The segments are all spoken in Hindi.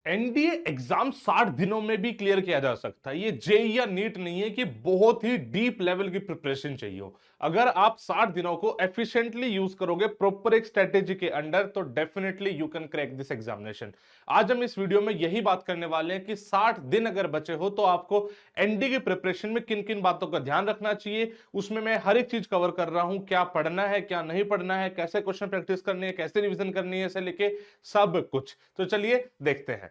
एनडीए एग्जाम 60 दिनों में भी क्लियर किया जा सकता है। ये जेई या नीट नहीं है कि बहुत ही डीप लेवल की प्रिपरेशन चाहिए हो। अगर आप 60 दिनों को एफिशिएंटली यूज करोगे प्रॉपर एक स्ट्रेटेजी के अंडर, तो definitely you can crack this examination. आज हम इस वीडियो में यही बात करने वाले हैं कि 60 दिन अगर बचे हो तो आपको एनडीए की प्रिपरेशन में किन किन बातों का ध्यान रखना चाहिए। उसमें मैं हर एक चीज कवर कर रहा हूं, क्या पढ़ना है क्या नहीं पढ़ना है, कैसे क्वेश्चन प्रैक्टिस करनी है, कैसे रिविजन करनी है, से लेके सब कुछ। तो चलिए देखते हैं।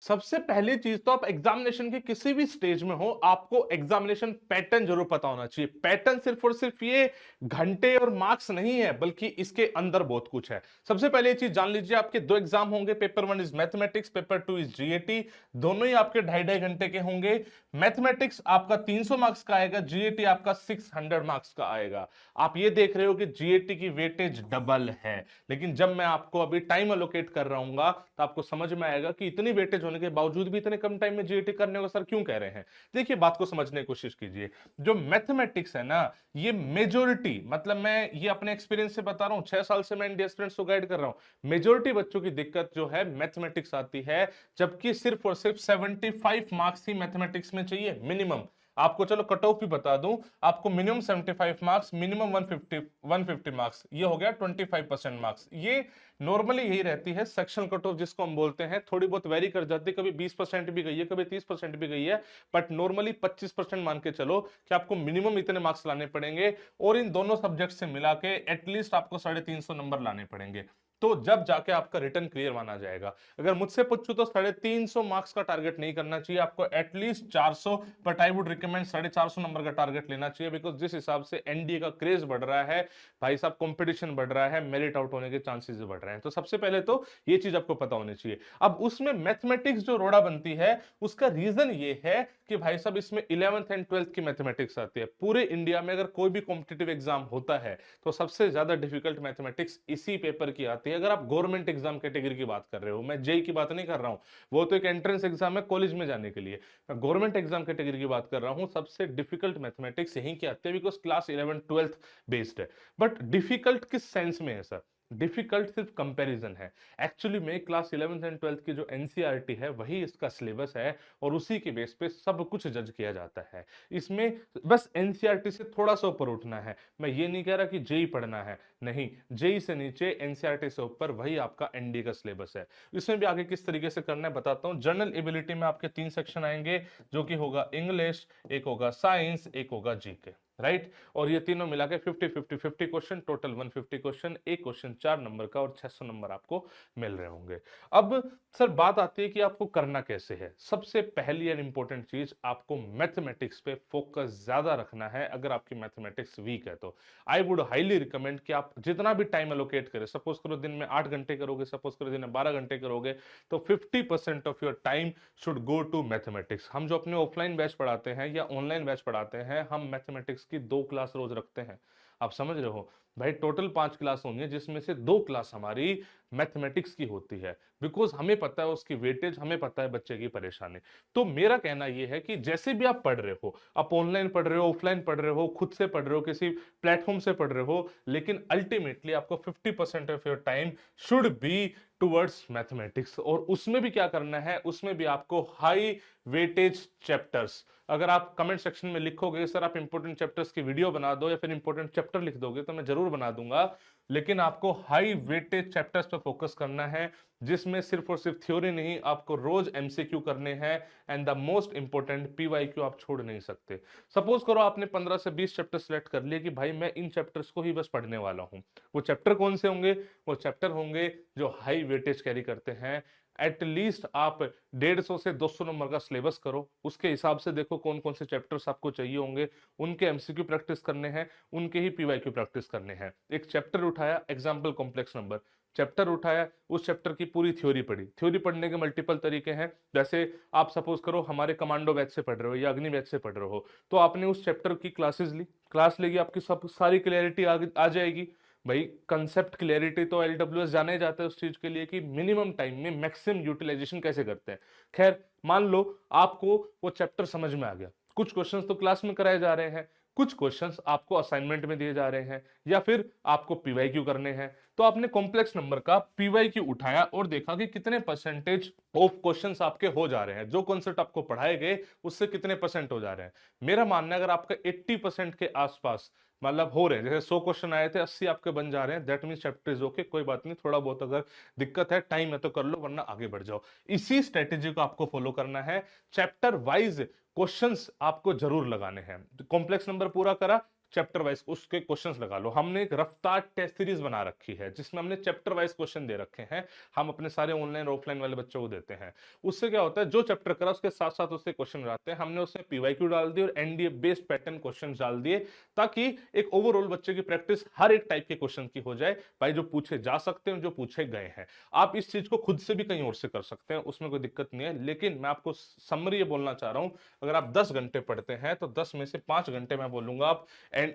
सबसे पहली चीज तो आप एग्जामिनेशन के किसी भी स्टेज में हो, आपको एग्जामिनेशन पैटर्न जरूर पता होना चाहिए। पैटर्न सिर्फ और सिर्फ ये घंटे और मार्क्स नहीं है, बल्कि इसके अंदर बहुत कुछ है। सबसे पहले ये चीज जान लीजिए, आपके दो एग्जाम होंगे। Paper one is mathematics, paper two is GAT. दोनों ही आपके 2.5-2.5 घंटे के होंगे। मैथमेटिक्स आपका 300 मार्क्स का आएगा, जीएटी आपका 600 मार्क्स का आएगा। आप ये देख रहे हो कि जीएटी की वेटेज डबल है, लेकिन जब मैं आपको अभी टाइम अलोकेट कर रहा हूँ तो आपको समझ में आएगा कि इतनी वेटेज होने के बावजूद भी इतने कम टाइम में जीएटी करने को सर क्यों कह रहे हैं। देखिए, बात को समझने की कोशिश कीजिए। जो मैथमेटिक्स है ना, ये मेजोरिटी, मतलब मैं ये अपने एक्सपीरियंस से बता रहा हूं, 6 साल से मैं इंडिया स्टूडेंट्स को गाइड कर रहा हूं। मेजोरिटी बच्चों की दिक्कत जो है मैथमेटिक्स आती है, जबकि सिर्फ और सिर्फ 75 मार्क्स ही मैथमेटिक्स में चाहिए मिनिमम। आपको चलो कट ऑफ भी बता दूं, आपको मिनिमम 75 मार्क्स, मिनिमम 150 मार्क्स, ये हो गया 25% मार्क्स। ये नॉर्मली यही रहती है सेक्शनल कट ऑफ, जिसको हम बोलते हैं। थोड़ी बहुत वेरी कर जाती है, कभी 20% भी गई है, कभी 30% भी गई है, बट नॉर्मली 25% मान के चलो कि आपको मिनिमम इतने मार्क्स लाने पड़ेंगे। और इन दोनों सब्जेक्ट से मिला के एटलीस्ट आपको 350 नंबर लाने पड़ेंगे, तो जब जाके आपका रिटर्न क्लियर माना जाएगा। अगर मुझसे पूछो तो 350 मार्क्स का टारगेट नहीं करना चाहिए, आपको at least 400, but I would recommend 450 number का टारगेट लेना चाहिए। बिकॉज जिस हिसाब से एनडीए का क्रेज बढ़ रहा है भाई साहब, कंपटीशन बढ़ रहा है, मेरिट आउट होने के चांसेस बढ़ रहे हैं। तो सबसे पहले तो ये चीज आपको पता होनी चाहिए। अब उसमें मैथमेटिक्स जो रोड़ा बनती है, उसका रीजन ये है कि भाई साहब इसमें 11th एंड 12th की मैथमेटिक्स आती है। पूरे इंडिया में अगर कोई भी कॉम्पिटिटिव एग्जाम होता है तो सबसे ज्यादा डिफिकल्ट मैथमेटिक्स इसी पेपर की आती है। अगर आप गवर्नमेंट एग्जाम कैटेगरी की बात कर रहे हो, मैं जेई की बात नहीं कर रहा हूं, वो तो एक एंट्रेंस एग्जाम है कॉलेज में जाने के लिए। मैं गवर्नमेंट एग्जाम कैटेगरी की बात कर रहा हूं, सबसे डिफिकल्ट मैथमेटिक्स यहीं की आती है, because class 11th 12th based है। बट डिफिकल्ट किस सेंस में है सर? डिफिकल्ट सिर्फ कंपैरिजन है। एक्चुअली में क्लास 11th एंड 12th की जो एनसीईआरटी है वही इसका सिलेबस है, और उसी के बेस पे सब कुछ जज किया जाता है। इसमें बस एनसीईआरटी से थोड़ा सा ऊपर उठना है। मैं ये नहीं कह रहा कि जेई पढ़ना है, नहीं, जेई से नीचे एनसीईआरटी से ऊपर वही आपका एनडीए का सिलेबस है। इसमें भी आगे किस तरीके से करना है बताता हूं। जनरल एबिलिटी में आपके 3 सेक्शन आएंगे, जो कि होगा इंग्लिश, एक होगा साइंस, एक होगा जीके, राइट। और ये तीनों मिला के 50-50-50 क्वेश्चन, टोटल 150 क्वेश्चन, एक क्वेश्चन 4 नंबर का, और 600 नंबर आपको मिल रहे होंगे। अब सर बात आती है कि आपको करना कैसे है। सबसे पहली एंड इंपॉर्टेंट चीज, आपको मैथमेटिक्स पे फोकस ज्यादा रखना है। अगर आपकी मैथमेटिक्स वीक है तो आई वुड हाईली रिकमेंड कि आप जितना भी टाइम एलोकेट करें, सपोज करो दिन में 8 घंटे करोगे, सपोज करो दिन में 12 घंटे करोगे, तो 50% of your time should go to mathematics. हम जो अपने ऑफलाइन बैच पढ़ाते हैं या ऑनलाइन बैच पढ़ाते हैं, हम मैथमेटिक्स की 2 क्लास रोज रखते हैं। आप समझ रहे हो भाई, टोटल 5 क्लास होंगी है, जिसमें से 2 क्लास हमारी मैथमेटिक्स की होती है। बिकॉज हमें पता है उसकी वेटेज, हमें पता है बच्चे की परेशानी। तो मेरा कहना यह है कि जैसे भी आप पढ़ रहे हो, आप ऑनलाइन पढ़ रहे हो, ऑफलाइन पढ़ रहे हो, खुद से पढ़ रहे हो, किसी प्लेटफॉर्म से पढ़ रहे हो, लेकिन अल्टीमेटली आपको 50% of your time should be towards mathematics. और उसमें भी क्या करना है, उसमें भी आपको हाई वेटेज चैप्टर्स। अगर आप कमेंट सेक्शन में लिखोगे सर आप इंपॉर्टेंट चैप्टर्स की वीडियो बना दो, या फिर इंपॉर्टेंट चैप्टर लिख दोगे, तो मैं जरूर बना दूंगा, लेकिन आपको हाई वेटेज चैप्टर्स पर फोकस करना है, जिसमें सिर्फ और सिर्फ थ्योरी नहीं, आपको रोज एमसीक्यू करने हैं। And the most important PYQ आप छोड़ नहीं सकते। सपोज करो आपने 15 से 20 चैप्टर सेलेक्ट कर लिए कि भाई मैं इन चैप्टर्स को ही बस पढ़ने वाला हूं। वो चैप्टर कौन से होंगे? वो चैप्टर होंगे जो हाई वेटेज कैरी करते हैं। एटलीस्ट आप 150 से 200 नंबर का सिलेबस करो, उसके हिसाब से देखो कौन कौन से चैप्टर्स आपको चाहिए होंगे, उनके एमसीक्यू प्रैक्टिस करने हैं, उनके ही पीवाईक्यू प्रैक्टिस करने हैं। एक चैप्टर उठाया, एग्जाम्पल कॉम्प्लेक्स नंबर, चैप्टर उठाया, उस चैप्टर की पूरी थ्योरी पढ़ी। थ्योरी पढ़ने के मल्टीपल तरीके हैं। जैसे आप सपोज करो हमारे कमांडो बैच से पढ़ रहे हो या अग्नि बैच से पढ़ रहे हो, तो आपने उस चैप्टर की क्लासेस ली, क्लास लेगी, आपकी सब सारी क्लियरिटी आ जाएगी। भाई कंसेप्ट क्लियरिटी तो एलडब्ल्यूएस जाना ही जाता है उस चीज के लिए कि मिनिमम टाइम में मैक्सिमम यूटिलाइजेशन कैसे करते हैं। खैर, मान लो आपको वो चैप्टर समझ में आ गया, कुछ क्वेश्चंस तो क्लास में कराए जा रहे हैं, कुछ क्वेश्चंस आपको असाइनमेंट में दिए जा रहे हैं या फिर आपको पीवाईक्यू करने हैं, तो आपने कॉम्प्लेक्स नंबर का पीवाईक्यू उठाया और देखा कि कितने परसेंटेज ऑफ क्वेश्चंस आपके हो जा रहे हैं, जो कॉन्सेप्ट आपको पढ़ाए गए उससे कितने परसेंट हो जा रहे हैं। मेरा मानना है अगर आपका 80% के आसपास मतलब हो रहे हैं, जैसे 100 क्वेश्चन आए थे 80 आपके बन जा रहे हैं, that mean chapter is okay, कोई बात नहीं, थोड़ा बहुत अगर दिक्कत है, टाइम है तो कर लो, वरना आगे बढ़ जाओ। इसी स्ट्रेटेजी को आपको फॉलो करना है। चैप्टर वाइज क्वेश्चंस आपको जरूर लगाने हैं। कॉम्प्लेक्स नंबर पूरा करा, चैप्टर वाइज उसके क्वेश्चंस लगा लो। हमने एक रफ्तार टेस्ट सीरीज बना रखी है जिसमें हमने चैप्टर वाइज क्वेश्चन दे रखे हैं, हम अपने सारे ऑनलाइन और ऑफलाइन वाले बच्चों को देते हैं। उससे क्या होता है, जो चैप्टर करा उसके साथ साथ उसके क्वेश्चन आते हैं, हमने उसमें पीवाईक्यू डाल दिए और एनडीए बेस्ड पैटर्न क्वेश्चन डाल दिए, ताकि एक ओवरऑल बच्चे की प्रैक्टिस हर एक टाइप के क्वेश्चन की हो जाए भाई, जो पूछे जा सकते हैं, जो पूछे गए हैं। आप इस चीज को खुद से भी कहीं और से कर सकते हैं, उसमें कोई दिक्कत नहीं है, लेकिन मैं आपको समरी ये बोलना चाह रहा हूं, अगर आप 10 घंटे पढ़ते हैं तो 10 में से 5 घंटे मैं बोलूंगा आप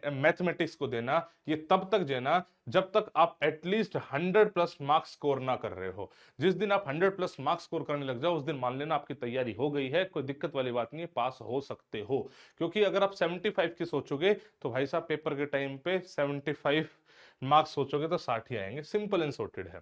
मैथमेटिक्स को देना। ये तब तक देना जब तक आप एटलीस्ट 100+ मार्क्स स्कोर ना कर रहे हो। जिस दिन आप 100+ मार्क्स स्कोर करने लग जाओ उस दिन मान लेना आपकी तैयारी हो गई है, कोई दिक्कत वाली बात नहीं है, पास हो सकते हो। क्योंकि अगर आप 75 की सोचोगे तो भाई साहब पेपर के टाइम पे 75 मार्क्स सोचोगे तो 60 ही आएंगे, सिंपल एंड सॉर्टेड है।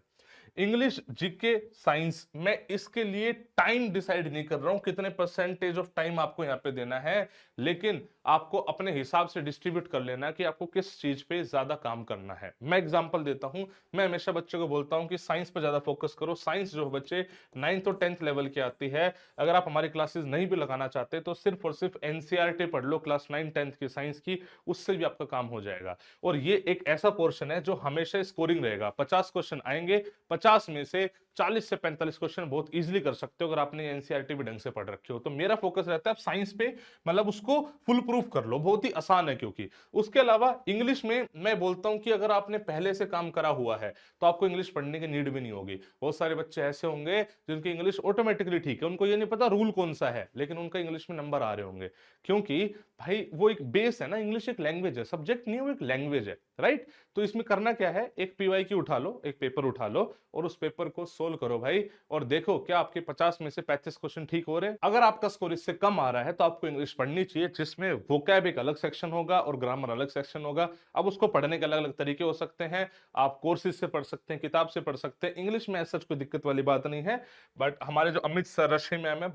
इंग्लिश, जीके, साइंस, मैं इसके लिए टाइम डिसाइड नहीं कर रहा हूं कितने परसेंटेज ऑफ टाइम आपको यहां पे देना है, लेकिन आपको अपने हिसाब से डिस्ट्रीब्यूट कर लेना है कि आपको किस चीज पे ज्यादा काम करना है। मैं एग्जांपल देता हूं, मैं हमेशा बच्चों को बोलता हूं कि साइंस पे ज्यादा फोकस करो। साइंस जो बच्चे 9th और 10th लेवल की आती है, अगर आप हमारी क्लासेस नहीं भी लगाना चाहते तो सिर्फ और सिर्फ एनसीईआरटी पढ़ लो क्लास 9 10th की साइंस की, उससे भी आपका काम हो जाएगा। और ये एक ऐसा पोर्शन है जो हमेशा स्कोरिंग रहेगा, 50 क्वेश्चन आएंगे, 50 में से 40 से 45 क्वेश्चन बहुत इजीली कर सकते हो अगर आपने एनसीईआरटी भी ढंग से पढ़ रखी हो। तो मेरा फोकस रहता है आप साइंस पे मतलब उसको फुल प्रूफ कर लो, बहुत ही आसान है। क्योंकि उसके अलावा इंग्लिश में मैं बोलता हूं कि अगर आपने पहले से काम करा हुआ है तो आपको इंग्लिश पढ़ने की नीड भी नहीं होगी। बहुत सारे बच्चे ऐसे होंगे जिनकी इंग्लिश ऑटोमेटिकली ठीक है, उनको ये नहीं पता रूल कौन सा है, लेकिन उनका इंग्लिश में नंबर आ रहे होंगे, क्योंकि भाई वो एक बेस है ना। इंग्लिश एक लैंग्वेज है, सब्जेक्ट नहीं है, वो एक लैंग्वेज है, राइट। तो इसमें करना क्या है, एक पीवाईक्यू उठा लो, एक पेपर उठा लो और उस पेपर को सोल्व करो भाई, और देखो क्या आपके 50 में से 35 क्वेश्चन ठीक हो रहे हैं। अगर आपका स्कोर इससे कम आ रहा है तो आपको इंग्लिश पढ़नी चाहिए, जिसमें वोकैब एक अलग सेक्शन होगा और ग्रामर अलग सेक्शन होगा। अब उसको पढ़ने के अलग अलग तरीके हो सकते हैं, आप कोर्सेज से पढ़ सकते हैं, किताब से पढ़ सकते हैं। इंग्लिश में ऐसा कोई दिक्कत वाली बात नहीं है, बट हमारे जो अमित सर रशी मैम है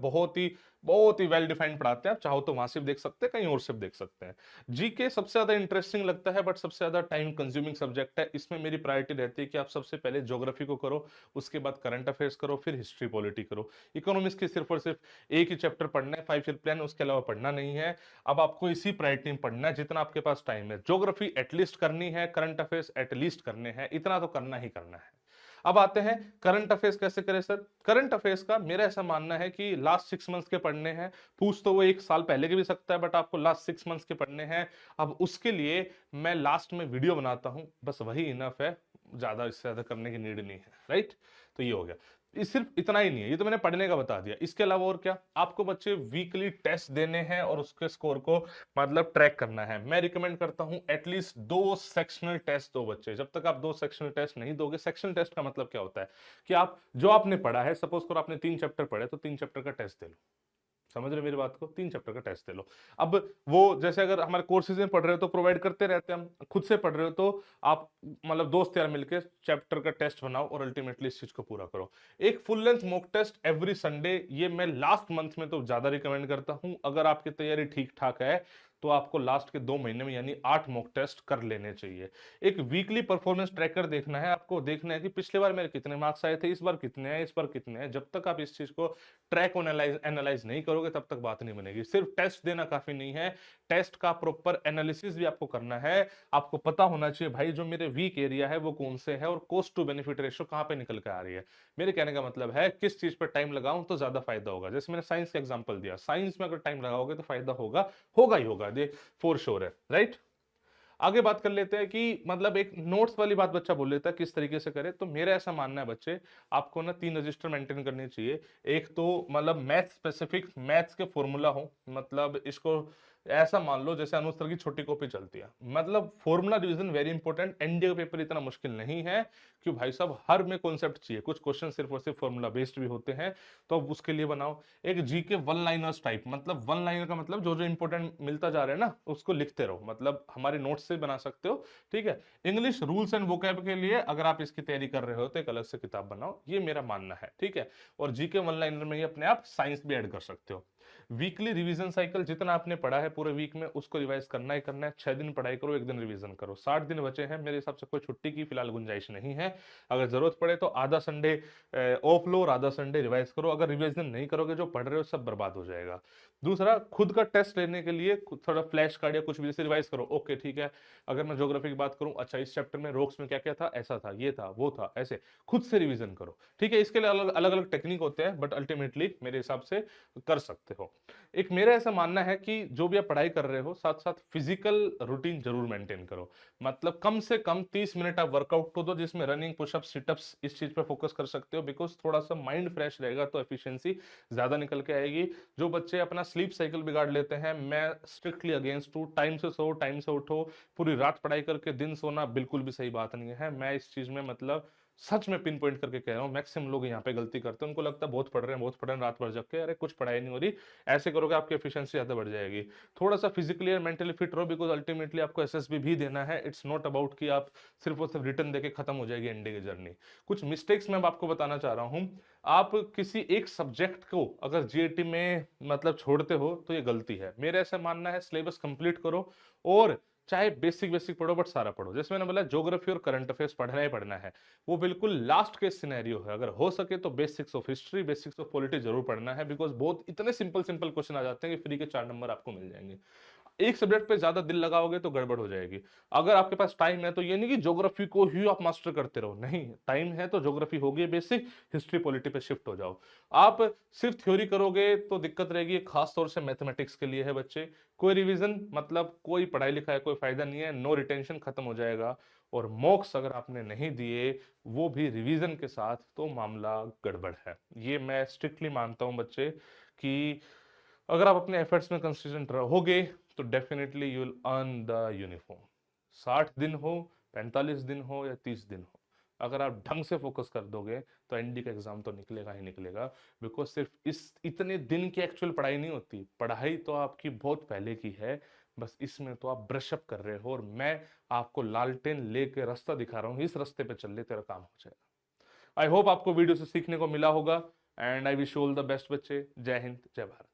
बहुत ही वेल डिफाइंड पढ़ाते हैं, आप चाहो तो वहां से भी देख सकते हैं, कहीं और से भी देख सकते हैं। जीके सबसे ज्यादा इंटरेस्टिंग लगता है बट सबसे ज्यादा टाइम कंज्यूमिंग सब्जेक्ट है। इसमें मेरी प्रायोरिटी रहती है कि आप सबसे पहले ज्योग्राफी को करो, उसके बाद करंट अफेयर्स करो, फिर हिस्ट्री पॉलिटी करो। इकोनॉमिक्स की सिर्फ और सिर्फ एक ही चैप्टर पढ़ना है, 5 ईयर प्लान, उसके अलावा पढ़ना नहीं है। अब आपको इसी प्रायोरिटी में पढ़ना है जितना आपके पास टाइम है। ज्योग्राफी एटलीस्ट करनी है, करंट अफेयर्स एटलीस्ट करने हैं, इतना तो करना ही करना है। अब आते हैं करंट अफेयर्स कैसे करें सर। करंट अफेयर्स का मेरा ऐसा मानना है कि लास्ट 6 मंथ्स के पढ़ने हैं, पूछ तो वो 1 साल पहले के भी सकता है, बट आपको लास्ट 6 मंथ्स के पढ़ने हैं। अब उसके लिए मैं लास्ट में वीडियो बनाता हूं, बस वही इनफ है, ज्यादा इससे ज्यादा करने की नीड नहीं है, राइट। तो ये हो गया, ये सिर्फ इतना ही नहीं है, ये तो मैंने पढ़ने का बता दिया। इसके अलावा और क्या, आपको बच्चे वीकली टेस्ट देने हैं और उसके स्कोर को मतलब ट्रैक करना है। मैं रिकमेंड करता हूं एटलीस्ट 2 सेक्शनल टेस्ट दो बच्चे। जब तक आप 2 सेक्शनल टेस्ट नहीं दोगे, सेक्शनल टेस्ट का मतलब क्या होता है कि आप जो आपने पढ़ा है, सपोज करो आपने 3 चैप्टर पढ़े तो 3 चैप्टर का टेस्ट दे लो। समझ रहे मेरी बात को, 3 चैप्टर का टेस्ट दे लो। अब वो जैसे अगर हमारे कोर्सेज में पढ़ रहे हो तो प्रोवाइड करते रहते हैं हम, खुद से पढ़ रहे हो तो आप मतलब दोस्त यार मिलके चैप्टर का टेस्ट बनाओ और अल्टीमेटली इस चीज को पूरा करो। एक full length mock test every Sunday, ये मैं लास्ट मंथ में तो ज्यादा रिकमेंड करता हूं। अगर आपकी तैयारी ठीक ठाक है तो आपको लास्ट के 2 महीने में यानी 8 मॉक टेस्ट कर लेने चाहिए। एक वीकली परफॉर्मेंस ट्रैकर देखना है आपको, देखना है कि पिछले बार मेरे कितने मार्क्स आए थे, इस बार कितने हैं, इस बार कितने हैं। जब तक आप इस चीज को ट्रैक एनालाइज नहीं करोगे तब तक बात नहीं बनेगी। सिर्फ टेस्ट देना काफी नहीं है, टेस्ट का प्रॉपर एनालिसिस भी आपको करना है। आपको पता होना चाहिए भाई जो मेरे वीक एरिया है वो कौन से है और कॉस्ट टू बेनिफिट रेशियो कहां पे निकल के आ रही है। मेरे कहने का मतलब है किस चीज पर टाइम लगाऊं तो ज्यादा फायदा होगा। जैसे मैंने साइंस का एग्जांपल दिया, साइंस में अगर टाइम लगाओगे तो फायदा होगा, होगा ही होगा, ये फॉर श्योर है, राइट। आगे बात कर लेते हैं कि मतलब एक नोट्स वाली बात बच्चा बोल लेता है किस तरीके से करे। तो मेरा ऐसा मानना है बच्चे, आपको ना 3 रजिस्टर मेंटेन करनी चाहिए। एक तो मतलब मैथ स्पेसिफिक, मैथ्स के फॉर्मूला हो, मतलब इसको ऐसा मान लो जैसे अनुस्तर की छोटी कॉपी चलती है, मतलब formula revision very important. NDA का पेपर इतना मुश्किल नहीं है कि भाई साहब हर में कॉन्सेप्ट चाहिए, कुछ क्वेश्चन सिर्फ और सिर्फ फॉर्मूला बेस्ड भी होते हैं, तो अब उसके लिए बनाओ एक जीके वन लाइनर्स टाइप। मतलब वन लाइनर का मतलब जो जो इंपॉर्टेंट मिलता जा रहा है ना उसको लिखते रहो, मतलब हमारे नोट्स से बना सकते हो, ठीक है। इंग्लिश रूल्स एंड वोकैब के लिए अगर आप इसकी तैयारी कर रहे हो तो एक अलग से किताब बनाओ, ये मेरा मानना है, ठीक है। और जीके वन लाइनर में ही अपने आप साइंस भी ऐड कर सकते हो। वीकली रिवीजन साइकिल, जितना आपने पढ़ा है पूरे वीक में उसको रिवाइज करना ही करना है। 6 दिन पढ़ाई करो, 1 दिन रिवीजन करो, 60 दिन बचे हैं, मेरे हिसाब से कोई छुट्टी की फिलहाल गुंजाइश नहीं है। अगर जरूरत पड़े तो आधा संडे ऑफ लो और आधा संडे रिवाइज करो। अगर रिवीजन नहीं करोगे जो पढ़ रहे हो सब बर्बाद हो जाएगा। दूसरा, खुद का टेस्ट लेने के लिए थोड़ा फ्लैश कार्ड या कुछ भी जैसे रिवाइज करो, ओके ठीक है। अगर मैं ज्योग्राफी की बात करूं, अच्छा इस चैप्टर में रोक्स में क्या क्या था, ऐसा था, ये था, वो था, ऐसे खुद से रिवीजन करो, ठीक है। इसके लिए अलग अलग अलग टेक्निक होते हैं, बट अल्टीमेटली मेरे हिसाब से कर सकते हो। एक मेरा ऐसा मानना है कि जो भी आप पढ़ाई कर रहे हो साथ साथ फिजिकल रूटीन जरूर मेंटेन करो। मतलब कम से कम 30 मिनट आप वर्कआउट को दो, जिसमें रनिंग, पुशअप, सिटअप्स, इस चीज पर फोकस कर सकते हो, बिकॉज थोड़ा सा माइंड फ्रेश रहेगा तो एफिशिएंसी ज्यादा निकल के आएगी। जो बच्चे अपना स्लीप साइकिल बिगाड़ लेते हैं, मैं स्ट्रिक्टली अगेंस्ट हूँ। टाइम से सो, टाइम से उठो। पूरी रात पढ़ाई करके दिन सोना बिल्कुल भी सही बात नहीं है। मैं इस चीज में मतलब सच में पिन पॉइंट करके कह रहा हूँ, मैक्सिमम लोग यहाँ पे गलती करते हैं। उनको लगता है बहुत पढ़ रहे हैं, बहुत पढ़ रहे हैं, रात भर जग के, अरे कुछ पढ़ाई नहीं हो रही। ऐसे करोगे आपकी एफिशिएंसी ज्यादा बढ़ जाएगी। थोड़ा सा फिजिकली और मेंटली फिट रहो, बिकॉज अल्टीमेटली आपको एसएसबी भी देना है। इट्स नॉट अबाउट कि आप सिर्फ और सिर्फ रिटर्न देके खत्म हो जाएगी एनडीए की जर्नी। कुछ मिस्टेक्स मैं आपको बताना चाह रहा हूँ। आप किसी एक सब्जेक्ट को अगर जीएटी में मतलब छोड़ते हो तो ये गलती है। मेरा ऐसा मानना है सिलेबस कंप्लीट करो, और चाहे बेसिक बेसिक पढ़ो बट सारा पढ़ो। जैसे मैंने बोला ज्योग्राफी और करंट अफेयर्स पढ़ना ही पढ़ना है, वो बिल्कुल लास्ट के सिनेरियो है। अगर हो सके तो basics of history, basics of polity जरूर पढ़ना है, बिकॉज बहुत इतने सिंपल सिंपल क्वेश्चन आ जाते हैं कि फ्री के 4 नंबर आपको मिल जाएंगे। एक सब्जेक्ट पे ज्यादा दिल लगाओगे तो गड़बड़ हो जाएगी। अगर आपके पास टाइम है तो ये नहीं कि ज्योग्राफी को ही आप मास्टर करते रहो, नहीं, टाइम है तो ज्योग्राफी होगी बेसिक, हिस्ट्री पॉलिटी पे शिफ्ट हो जाओ। आप सिर्फ थ्योरी करोगे तो दिक्कत रहेगी, खास तौर से मैथमेटिक्स के लिए है बच्चे। कोई रिवीजन मतलब कोई पढ़ाई लिखाई कोई फायदा नहीं है, नो रिटेंशन, खत्म हो जाएगा। और मॉक्स अगर आपने नहीं दिए, वो भी रिवीजन के साथ, तो मामला गड़बड़ है। ये मैं स्ट्रिक्टली मानता हूं बच्चे कि अगर आप अपने एफर्ट्स में कंसिस्टेंट रहोगे तो definitely you will earn the uniform. 60 दिन हो, 45 दिन हो या 30 दिन हो, अगर आप ढंग से फोकस कर दोगे तो एनडी का एग्जाम तो निकलेगा ही निकलेगा। बिकॉज सिर्फ इस इतने दिन की एक्चुअल पढ़ाई नहीं होती, पढ़ाई तो आपकी बहुत पहले की है, बस इसमें तो आप ब्रशअप कर रहे हो। और मैं आपको लालटेन लेके रास्ता दिखा रहा हूँ, इस रास्ते पे चल ले, तेरा काम हो जाएगा। आई होप आपको वीडियो से सीखने को मिला होगा, and I wish you all the best बच्चे। जय हिंद, जय भारत।